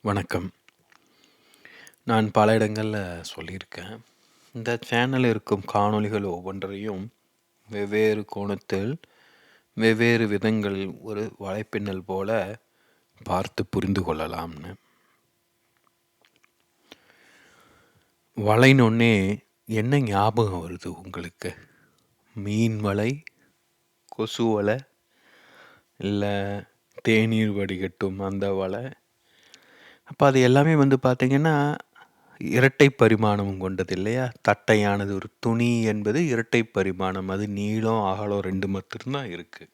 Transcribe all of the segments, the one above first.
வணக்கம். நான் பல இடங்களில் சொல்லியிருக்கேன். இந்த சேனலில் இருக்கும் காணொளிகள் ஒவ்வொன்றையும் வெவ்வேறு கோணத்தில் வெவ்வேறு விதங்களில் ஒரு வலைப்பின்னல் போல பார்த்து புரிந்து கொள்ளலாம்னு. வலைனொன்னே என்ன ஞாபகம் வருது உங்களுக்கு? மீன் வலை, கொசு வலை, இல்லை தேநீர் வடிகட்டும் அந்த வலை? அப்போ அது எல்லாமே பார்த்திங்கன்னா இரட்டை பரிமாணம் கொண்டது இல்லையா? தட்டையானது ஒரு துணி என்பது இரட்டை பரிமாணம். அது நீளம் அகலம் 2 மட்டும்தான் இருக்குது.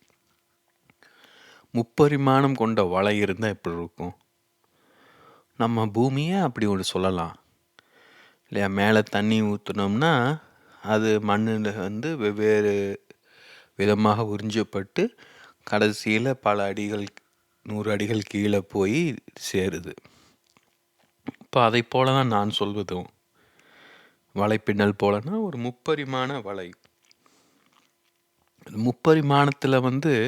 முப்பரிமாணம் கொண்ட வலை இருந்தால் எப்படி இருக்கும்? நம்ம பூமியை அப்படி ஒன்று சொல்லலாம் இல்லையா? மேலே தண்ணி ஊற்றினோம்னா அது மண்ணில் வெவ்வேறு விதமாக உறிஞ்சப்பட்டு கடைசியில் பல அடிகள் 100 அடிகள் கீழே போய் சேருது. இப்போ அதை போல தான் நான் சொல்வதும். வலைப்பின்னல் போலனா ஒரு முப்பரிமாண வலை. முப்பரிமாணத்தில்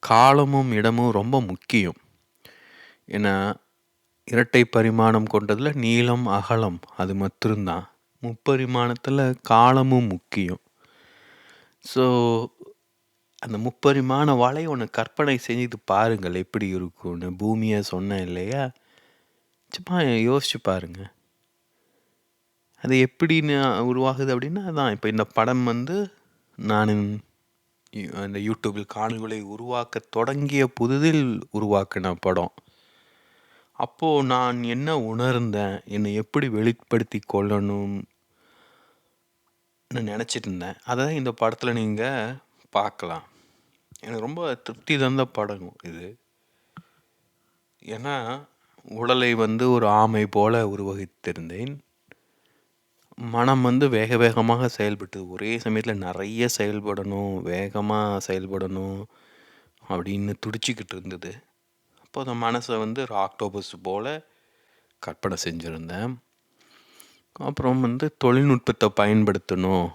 காலமும் இடமும் ரொம்ப முக்கியம். ஏன்னா இரட்டை பரிமாணம் கொண்டதில் நீளம் அகலம் அது மட்டும்தான். முப்பரிமாணத்தில் காலமும் முக்கியம். ஸோ அந்த முப்பரிமாண வலை ஒன்று கற்பனை செஞ்சு பாருங்கள் எப்படி இருக்கும்னு. பூமியை சொன்னேன் இல்லையா? சும்மா யோசிச்சு பாருங்கள். அது எப்படின்னு உருவாகுது அப்படின்னா அதான். இப்போ இந்த படம் நான் அந்த யூடியூபில் காணொளிகளை உருவாக்க தொடங்கிய புதிதில் உருவாக்கின படம். அப்போது நான் என்ன உணர்ந்தேன், என்னை எப்படி வெளிப்படுத்தி கொள்ளணும்னு நினச்சிட்டு இருந்தேன். அதை இந்த படத்தில் நீங்கள் பார்க்கலாம். எனக்கு ரொம்ப திருப்தி தந்த படம் இது. ஏன்னா உடலை ஒரு ஆமை போல உருவகித்திருந்தேன். மனம் வேக வேகமாக செயல்பட்டு ஒரே சமயத்தில் நிறைய செயல்படணும், வேகமாக செயல்படணும் அப்படின்னு துடிச்சிக்கிட்டு இருந்தது. அப்போ அந்த மனசை ஒரு ஆக்டோபஸ் போல் கற்பனை செஞ்சுருந்தேன். அப்புறம் தொழில்நுட்பத்தை பயன்படுத்தணும்,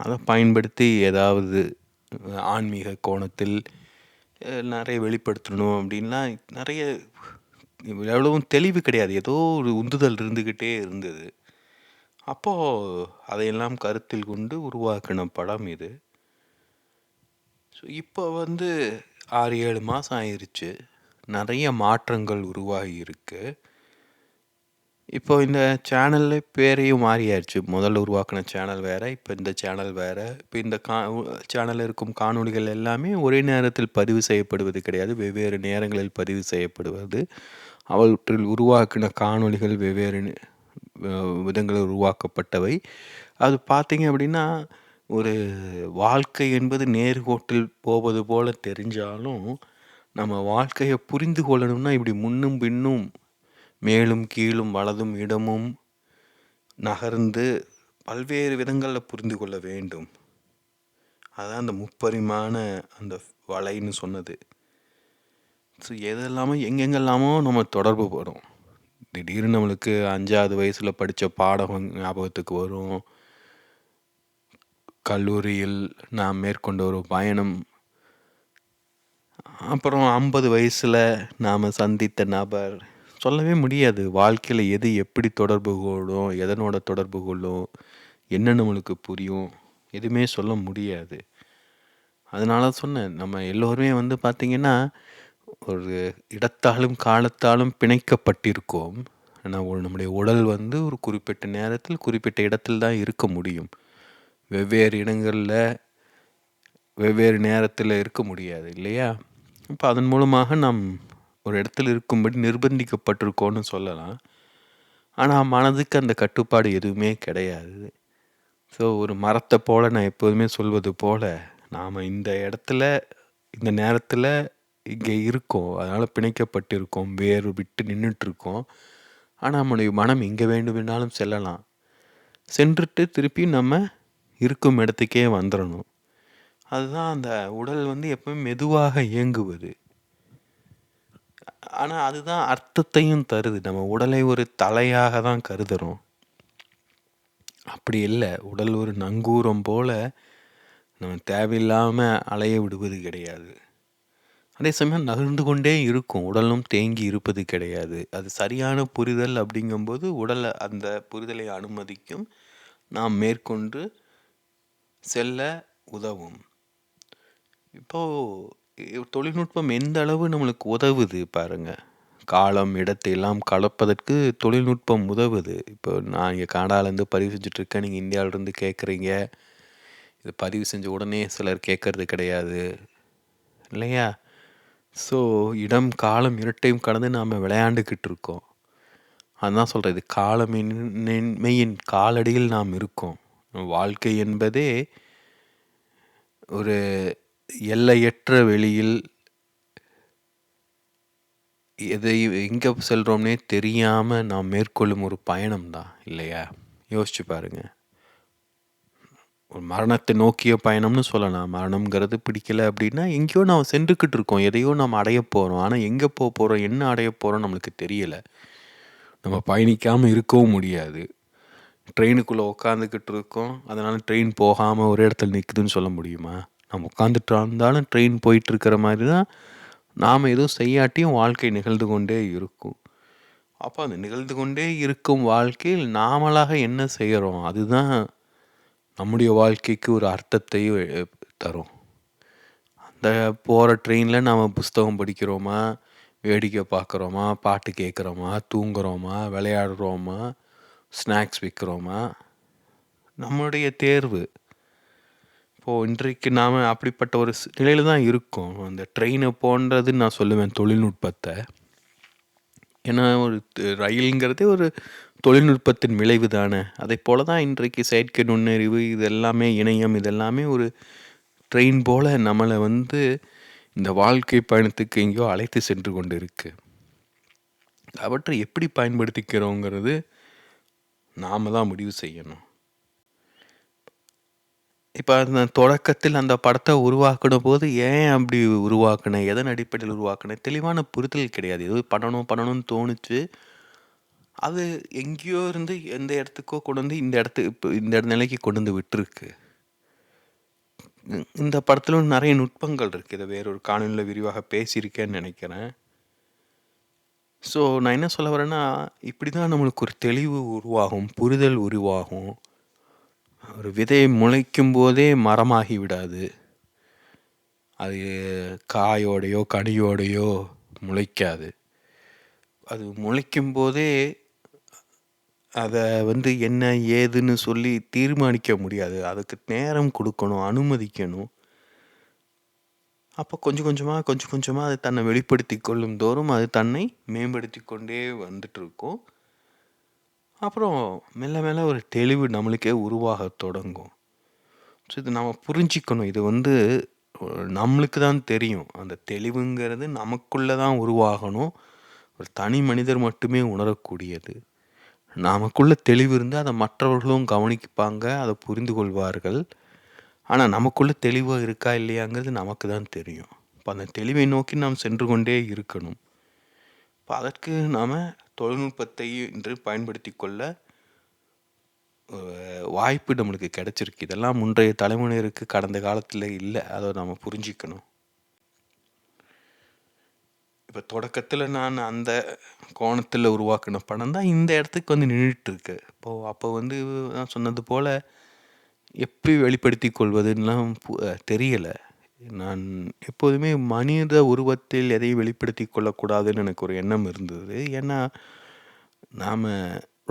அதை பயன்படுத்தி ஏதாவது ஆன்மீக கோணத்தில் நிறைய வெளிப்படுத்தணும் அப்படின்லாம் நிறைய எவ்வளவும் தெளிவு கிடையாது, ஏதோ ஒரு உந்துதல் இருந்துக்கிட்டே இருந்தது. அப்போது அதையெல்லாம் கருத்தில் கொண்டு உருவாக்கின படம் இது. ஸோ இப்போ 6-7 மாதம் ஆயிடுச்சு. நிறைய மாற்றங்கள் உருவாகி இருக்கு. இப்போ இந்த சேனலில் பேரையும் மாறியாச்சு. முதல்ல உருவாக்கின சேனல் வேறு, இப்போ இந்த சேனல் வேறு. இப்போ இந்த சேனலில் இருக்கும் காணொளிகள் எல்லாமே ஒரே நேரத்தில் பதிவு செய்யப்படுவது கிடையாது, வெவ்வேறு நேரங்களில் பதிவு செய்யப்படுவது. அவற்றில் உருவாக்கின காணொளிகள் வெவ்வேறு விதங்களில் உருவாக்கப்பட்டவை. அது பார்த்தீங்க அப்படின்னா ஒரு வாழ்க்கை என்பது நேர்கோட்டில் போவது போல தெரிஞ்சாலும் நம்ம வாழ்க்கையை புரிந்து கொள்ளணும்னா இப்படி முன்னும் பின்னும் மேலும் கீழும் வலதும் இடமும் நகர்ந்து பல்வேறு விதங்களில் புரிந்து கொள்ள வேண்டும். அதுதான் அந்த முப்பரிமாண அந்த வலைன்னு சொன்னது. ஸோ எதெல்லாமோ எங்கெங்கெல்லாமோ நம்ம தொடர்பு படும். திடீர்னு நம்மளுக்கு 5வது வயசில் படித்த பாடம் ஞாபகத்துக்கு வரும். கல்லூரியில் நாம் மேற்கொண்ட ஒரு பயணம். அப்புறம் 50 வயசில் நாம் சந்தித்த நபர். சொல்லவே முடியாது வாழ்க்கையில் எது எப்படி தொடர்பு கொள்ளும், எதனோட தொடர்பு கொள்ளும், என்ன நம்மளுக்கு புரியும், எதுவுமே சொல்ல முடியாது. அதனால சொன்னேன், நம்ம எல்லோருமே பார்த்திங்கன்னா ஒரு இடத்தாலும் காலத்தாலும் பிணைக்கப்பட்டிருக்கோம். ஆனால் நம்முடைய உடல் ஒரு குறிப்பிட்ட நேரத்தில் குறிப்பிட்ட இடத்தில் தான் இருக்க முடியும். வெவ்வேறு இடங்களில் வெவ்வேறு நேரத்தில் இருக்க முடியாது இல்லையா? இப்போ அதன் மூலமாக நாம் ஒரு இடத்துல இருக்கும்படி நிர்பந்திக்கப்பட்டிருக்கோன்னு சொல்லலாம். ஆனால் மனதுக்கு அந்த கட்டுப்பாடு எதுவுமே கிடையாது. ஸோ ஒரு மரத்தை போல் நான் எப்போதுமே சொல்வது போல் நாம் இந்த இடத்துல இந்த நேரத்தில் இங்கே இருக்கோம், அதனால் பிணைக்கப்பட்டிருக்கோம், வேறு விட்டு நின்றுட்டுருக்கோம். ஆனால் நம்முடைய மனம் எங்கே வேண்டுமென்றாலும் செல்லலாம். சென்றுட்டு திருப்பி நம்ம இருக்கும் இடத்துக்கே வந்துடணும். அதுதான் அந்த உடல் எப்பவுமே மெதுவாக இயங்குவது. ஆனால் அதுதான் அர்த்தத்தையும் தருது. நம்ம உடலை ஒரு தலையாக தான் கருதுகிறோம். அப்படி இல்லை, உடல் ஒரு நங்கூரம் போல் நம்ம தேவையில்லாமல் அலைய விடுவது கிடையாது. அதே சமயம் நகர்ந்து கொண்டே இருக்கும். உடலும் தேங்கி இருப்பது கிடையாது. அது சரியான புரிதல் அப்படிங்கும்போது, உடல அந்த புரிதலை அனுமதிக்கும். நாம் மேற்கொண்டு செல்ல உதவும். இப்போ தொழில்நுட்பம் எந்த அளவு நம்மளுக்கு உதவுது பாருங்க. காலம், இடத்தை எல்லாம் கலப்பதற்கு தொழில்நுட்பம் உதவுது. இப்போ நான் இங்க கனடாலேருந்து பதிவு செஞ்சுட்ருக்கேன். நீங்க இந்தியாவிலருந்து கேட்குறீங்க. இது பதிவு செஞ்ச உடனே சிலர் கேட்கறது கிடையாது. இல்லையா? ஸோ, இடம், காலம் இரட்டையும் கடந்து நாம விளையாண்டுக்கிட்டு இருக்கோம். அதான் சொல்றேன். இது காலமின்மையின் காலடியில் நாம் இருக்கோம். வாழ்க்கை என்பதே ஒரு எல்லையற்ற வெளியில் எதை எங்கே செல்கிறோம்னே தெரியாம நாம் மேற்கொள்ளும் ஒரு பயணம் தான் இல்லையா? யோசிச்சு பாருங்க. ஒரு மரணத்தை நோக்கிய பயணம்னு சொல்லலாம். மரணம்ங்கிறது பிடிக்கல அப்படின்னா, எங்கேயோ நாம் சென்றுக்கிட்டு இருக்கோம். எதையோ நாம் அடைய போறோம். ஆனா எங்கே போறோம்? என்ன அடைய போறோம்? நம்மளுக்கு தெரியல. நம்ம பயணிக்காம இருக்கவும் முடியாது. ட்ரெயினுக்குள்ளே உட்காந்துக்கிட்டு இருக்கோம். அதனால ட்ரெயின் போகாம ஒரே இடத்துல நிக்குதுன்னு சொல்ல முடியுமா? நம்ம உட்காந்துட்டு இருந்தாலும் ட்ரெயின் போயிட்டு இருக்கிற மாதிரி தான், நாம் எதுவும் செய்யாட்டியும் வாழ்க்கை நிகழ்ந்து கொண்டே இருக்கும். அப்போ அந்த நிகழ்ந்து கொண்டே இருக்கும் வாழ்க்கையில் நாமளாக என்ன செய்கிறோம்? அதுதான் நம்முடைய வாழ்க்கைக்கு ஒரு அர்த்தத்தை தரும். அந்த போகிற ட்ரெயினில் நாம் புஸ்தகம் படிக்கிறோமா, வேடிக்கை பார்க்குறோமா, பாட்டு கேட்குறோமா, தூங்குறோமா, விளையாடுறோமா, ஸ்நாக்ஸ் விற்கிறோமா, நம்முடைய தேர்வு. இப்போது இன்றைக்கு நாம் அப்படிப்பட்ட ஒரு நிலையில் தான் இருக்கோம். அந்த ட்ரெயினை போன்றதுன்னு நான் சொல்லுவேன் தொழில்நுட்பத்தை. ஏன்னா ஒரு ரயிலுங்கிறதே ஒரு தொழில்நுட்பத்தின் விளைவு தானே. அதை போல தான் இன்றைக்கு செயற்கை நுண்ணறிவு இது எல்லாமே, இணையம் இதெல்லாமே ஒரு ட்ரெயின் போல் நம்மளை வந்து இந்த வாழ்க்கை பயணத்துக்கு எங்கேயோ அழைத்து சென்று கொண்டு இருக்கு. அவற்றை எப்படி பயன்படுத்திக்கிறோங்கிறது நாம் தான் முடிவு செய்யணும். இப்போ அந்த தொடக்கத்தில் அந்த படத்தை உருவாக்கின போது ஏன் அப்படி உருவாக்கினேன், எதன் அடிப்படையில் உருவாக்கினேன், தெளிவான புரிதல் கிடையாது. ஏதோ பண்ணணும்னு தோணுச்சு. அது எங்கேயோ இருந்து எந்த இடத்துக்கோ கொண்டு வந்து இப்போ இந்த நிலைக்கு கொண்டு வந்து விட்டுருக்கு. இந்த படத்திலும் நிறைய நுட்பங்கள் இருக்குது. இதை வேறொரு காணொலியில் விரிவாக பேசியிருக்கேன்னு நினைக்கிறேன். ஸோ நான் என்ன சொல்ல வரேன்னா, இப்படி தான் நம்மளுக்கு ஒரு தெளிவு உருவாகும், புரிதல் உருவாகும். ஒரு விதை முளைக்கும் போதே மரமாகி விடாது. அது காயோடையோ கனியோடையோ முளைக்காது. அது முளைக்கும் போதே அதை வந்து என்ன ஏதுன்னு சொல்லி தீர்மானிக்க முடியாது. அதுக்கு நேரம் கொடுக்கணும், அனுமதிக்கணும். அப்போ கொஞ்சம் கொஞ்சமாக அது தன்னை வெளிப்படுத்தி கொள்ளும் தோறும் அது தன்னை மேம்படுத்தி கொண்டே வந்துட்டுருக்கும். அப்புறம் மெல்ல மெல்ல ஒரு தெளிவு நம்மளுக்கே உருவாக தொடங்கும். ஸோ இது நம்ம புரிஞ்சிக்கணும். இது வந்து நம்மளுக்கு தான் தெரியும். அந்த தெளிவுங்கிறது நமக்குள்ளே தான் உருவாகணும். ஒரு தனி மனிதர் மட்டுமே உணரக்கூடியது. நமக்குள்ள தெளிவு இருந்தால் அதை மற்றவர்களும் கவனிப்பாங்க, அதை புரிந்து கொள்வார்கள். ஆனால் நமக்குள்ள தெளிவாக இருக்கா இல்லையாங்கிறது நமக்கு தான் தெரியும். இப்போ அந்த தெளிவை நோக்கி நாம் சென்று கொண்டே இருக்கணும். இப்போ அதற்கு நாம் தொழில்நுட்பத்தை இன்று பயன்படுத்தி கொள்ள வாய்ப்பு நம்மளுக்கு கிடைச்சிருக்கு. இதெல்லாம் முன்றைய தலைமுறையினருக்கு கடந்த காலத்தில் இல்லை. அதை நம்ம புரிஞ்சிக்கணும். இப்போ தொடக்கத்தில் நான் அந்த கோணத்தில் உருவாக்கின படம் தான் இந்த இடத்துக்கு வந்து நின்றுட்டுருக்கு. இப்போது அப்போ வந்து நான் சொன்னது போல் எப்படி வெளிப்படுத்தி கொள்வதுன்னெலாம் தெரியலை. நான் எப்போதுமே மனித உருவத்தில் எதையும் வெளிப்படுத்தி கொள்ளக்கூடாதுன்னு எனக்கு ஒரு எண்ணம் இருந்தது. ஏன்னா நாம்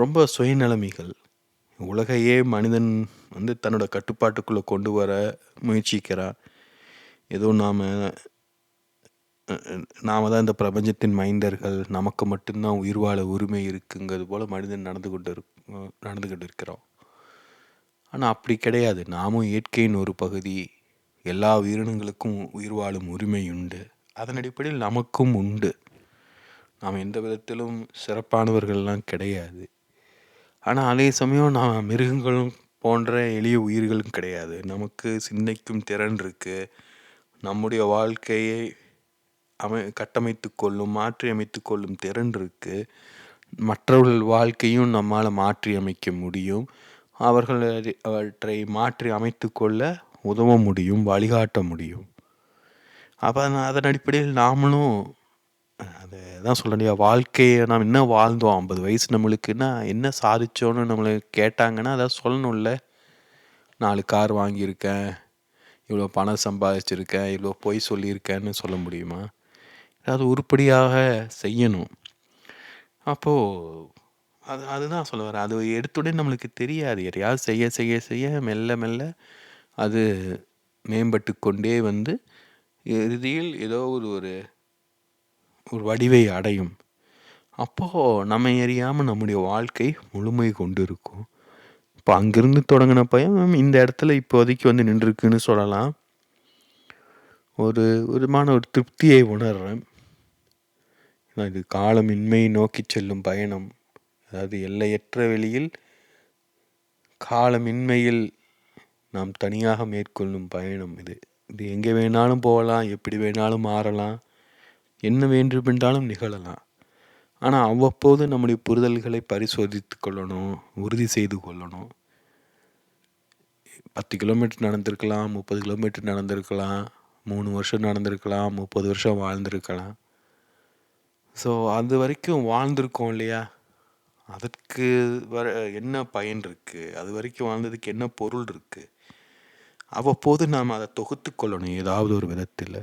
ரொம்ப சுயநலமிகள். உலகையே மனிதன் வந்து தன்னோட கட்டுப்பாட்டுக்குள்ளே கொண்டு வர முயற்சிக்கிறான். ஏதோ நாம் தான் இந்த பிரபஞ்சத்தின் மைந்தர்கள், நமக்கு மட்டும்தான் உயிர் வாழ உரிமை இருக்குங்கிறது போல் மனிதன் நடந்துக்கிட்டு இருக்கிறோம். ஆனால் அப்படி கிடையாது. நாமும் இயற்கையின் ஒரு பகுதி. எல்லா உயிரினங்களுக்கும் உயிர் வாழும் உரிமை உண்டு. அதன் அடிப்படையில் நமக்கும் உண்டு. நாம் எந்த விதத்திலும் சிறப்பானவர்கள்லாம் கிடையாது. ஆனால் அதே சமயம் நாம் மிருகங்களும் போன்ற எளிய உயிர்களும் கிடையாது. நமக்கு சிந்திக்கும் திறன் இருக்குது. நம்முடைய வாழ்க்கையை கட்டமைத்து கொள்ளும், மாற்றி அமைத்து கொள்ளும் திறன் இருக்குது. மற்றவர்கள் வாழ்க்கையும் நம்மால் மாற்றி அமைக்க முடியும். அவற்றை மாற்றி அமைத்து கொள்ள உதவ முடியும், வழிகாட்ட முடியும். அப்போ அதன் அடிப்படையில் நாமளும் அதை தான் சொல்ல முடியாது. வாழ்க்கையை நாம் என்ன வாழ்ந்தோம், 50 வயசு நம்மளுக்குன்னா என்ன சாதிச்சோன்னு நம்மளை கேட்டாங்கன்னா அதாவது சொல்லணும்ல. 4 கார் வாங்கியிருக்கேன், இவ்வளோ பணம் சம்பாதிச்சிருக்கேன், இவ்வளோ பொய் சொல்லியிருக்கேன்னு சொல்ல முடியுமா? அது உருப்படியாக செய்யணும். அப்போது அதுதான் சொல்ல வரேன். அது எடுத்துடனே நம்மளுக்கு தெரியாது. எதையாவது செய்ய செய்ய செய்ய மெல்ல மெல்ல அது மேம்பட்டு கொண்டே வந்து இறுதியில் ஏதோ ஒரு வடிவை அடையும். அப்போது நம்ம அறியாமல் நம்முடைய வாழ்க்கை முழுமை கொண்டு இருக்கும். இப்போ அங்கேருந்து தொடங்கின பயம் இந்த இடத்துல இப்போதைக்கு வந்து நின்றுருக்குன்னு சொல்லலாம். ஒரு விதமான ஒரு திருப்தியை உணர்றேன். இது காலமின்மை நோக்கி செல்லும் பயணம். அதாவது எல்லையற்ற வெளியில் காலமின்மையில் நாம் தனியாக மேற்கொள்ளும் பயணம் இது. இது எங்கே வேணாலும் போகலாம், எப்படி வேணாலும் மாறலாம், என்ன வேண்டுமென்றாலும் நிகழலாம். ஆனால் அவ்வப்போது நம்முடைய புரிதல்களை பரிசோதித்து கொள்ளணும், உறுதி செய்து கொள்ளணும். 10 கிலோமீட்டர் நடந்திருக்கலாம், 30 கிலோமீட்டர் நடந்திருக்கலாம், 3 வருஷம் நடந்திருக்கலாம், 30 வருஷம் வாழ்ந்திருக்கலாம். ஸோ அது வரைக்கும் வாழ்ந்திருக்கோம் இல்லையா? அதற்கு என்ன பயன் இருக்குது? அது வரைக்கும் வாழ்ந்ததுக்கு என்ன பொருள் இருக்குது? அவ்வப்போது நாம் அதை தொகுத்து கொள்ளணும் ஏதாவது ஒரு விதத்தில்.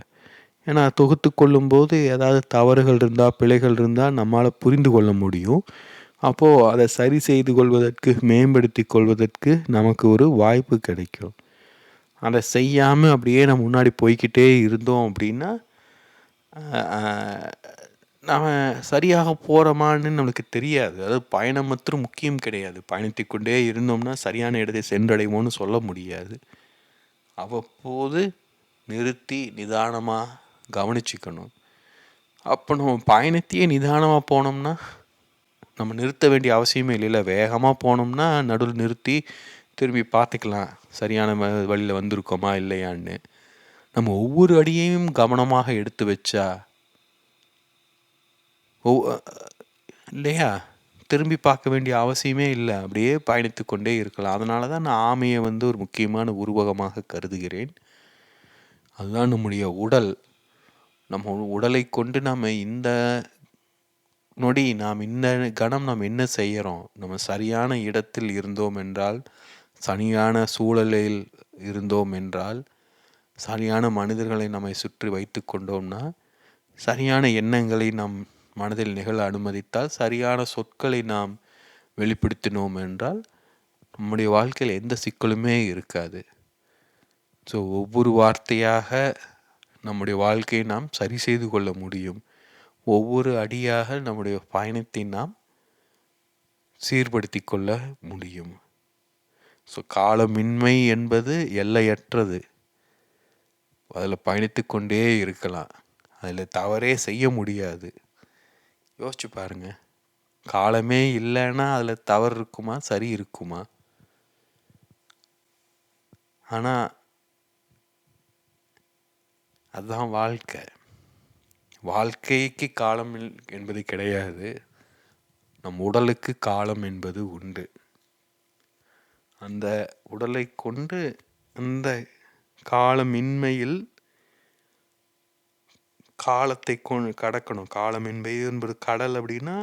ஏன்னா தொகுத்து கொள்ளும்போது ஏதாவது தவறுகள் இருந்தால், பிழைகள் இருந்தால் நம்மளால் புரிந்து கொள்ள முடியும். அப்போது அதை சரி செய்து கொள்வதற்கு, மேம்படுத்தி கொள்வதற்கு நமக்கு ஒரு வாய்ப்பு கிடைக்கும். அதை செய்யாமல் அப்படியே நம்ம முன்னாடி போய்கிட்டே இருந்தோம் அப்படின்னா நாம் சரியாக போகிறோமான்னு நம்மளுக்கு தெரியாது. அதாவது பயணம் மாத்திரம் முக்கியம் கிடையாது. பயணித்து கொண்டே இருந்தோம்னா சரியான இடத்தை சென்றடைவோம்னு சொல்ல முடியாது. அவ்வப்போது நிறுத்தி நிதானமாக கவனிச்சுக்கணும். அப்போ நம்ம பயணத்தையே நிதானமாக போனோம்னா நம்ம நிறுத்த வேண்டிய அவசியமே இல்லைல்ல. வேகமாக போனோம்னா நடுவில் நிறுத்தி திரும்பி பார்த்துக்கலாம், சரியான வழியில் வந்திருக்கோமா இல்லையான்னு. நம்ம ஒவ்வொரு அடியையும் கவனமாக எடுத்து வச்சா இல்லையா, திரும்பி பார்க்க வேண்டிய அவசியமே இல்லை. அப்படியே பயணித்து கொண்டே இருக்கலாம். அதனால தான் நான் ஆமையை வந்து ஒரு முக்கியமான உருவகமாக கருதுகிறேன். அதுதான் நம்முடைய உடல். நம்ம உடலை கொண்டு நாம் இந்த நொடி, நாம் இந்த கணம் நாம் என்ன செய்கிறோம், நம்ம சரியான இடத்தில் இருந்தோம் என்றால், சரியான சூழலில் இருந்தோம் என்றால், சரியான மனிதர்களை நம்மை சுற்றி வைத்து கொண்டோம்னா, சரியான எண்ணங்களை நம் மனதில் நிகழ அனுமதித்தால், சரியான சொற்களை நாம் வெளிப்படுத்தினோம் என்றால், நம்முடைய வாழ்க்கையில் எந்த சிக்கலுமே இருக்காது. ஸோ ஒவ்வொரு வார்த்தையாக நம்முடைய வாழ்க்கையை நாம் சரி செய்து கொள்ள முடியும். ஒவ்வொரு அடியாக நம்முடைய பயணத்தை நாம் சீர்படுத்தி கொள்ள முடியும். ஸோ காலமின்மை என்பது எல்லையற்றது. அதில் பயணித்து கொண்டே இருக்கலாம். அதில் தவறே செய்ய முடியாது. யோசிச்சு பாருங்க, காலமே இல்லைன்னா அதில் தவறு இருக்குமா, சரி இருக்குமா? ஆனால் அதுதான் வாழ்க்கை. வாழ்க்கைக்கு காலம் என்பது கிடையாது. நம் உடலுக்கு காலம் என்பது உண்டு. அந்த உடலை கொண்டு அந்த காலமின்மையில் காலத்தை கடக்கணும். காலமின்மை என்பது கடல் அப்படின்னா,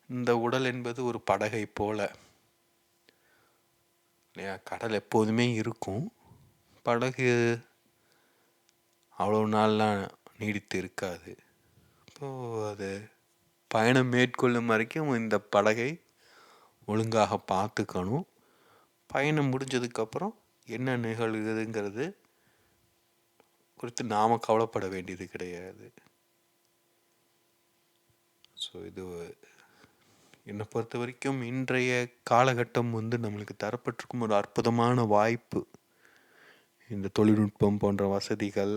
இந்த உடல் என்பது ஒரு படகை போல இல்லையா? கடல் எப்போதுமே இருக்கும். படகு அவ்வளோ நாள்லாம் நீடித்து இருக்காது. இப்போது அது பயணம் மேற்கொள்ளும் வரைக்கும் இந்த படகை ஒழுங்காக பார்த்துக்கணும். பயணம் முடிஞ்சதுக்கப்புறம் என்ன நிகழ்கிறதுங்கிறது குறித்து நாம் கவலைப்பட வேண்டியது கிடையாது. ஸோ இது என்னை பொறுத்த வரைக்கும் இன்றைய காலகட்டம் வந்து நம்மளுக்கு தரப்பட்டிருக்கும் ஒரு அற்புதமான வாய்ப்பு. இந்த தொழில்நுட்பம் போன்ற வசதிகள்,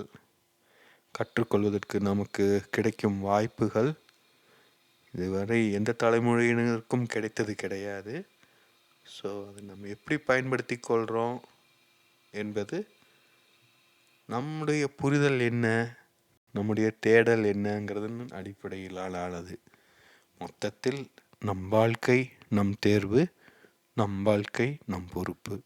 கற்றுக்கொள்வதற்கு நமக்கு கிடைக்கும் வாய்ப்புகள் இதுவரை எந்த தலைமுறையினருக்கும் கிடைத்தது கிடையாது. ஸோ அதை நம்ம எப்படி பயன்படுத்தி கொள்கிறோம் என்பது நம்முடைய புரிதல் என்ன, நம்முடைய தேடல் என்னங்கிறதன் அடிப்படையிலானது. மொத்தத்தில் நம் வாழ்க்கை நம் தேர்வு, நம் வாழ்க்கை நம் பொறுப்பு.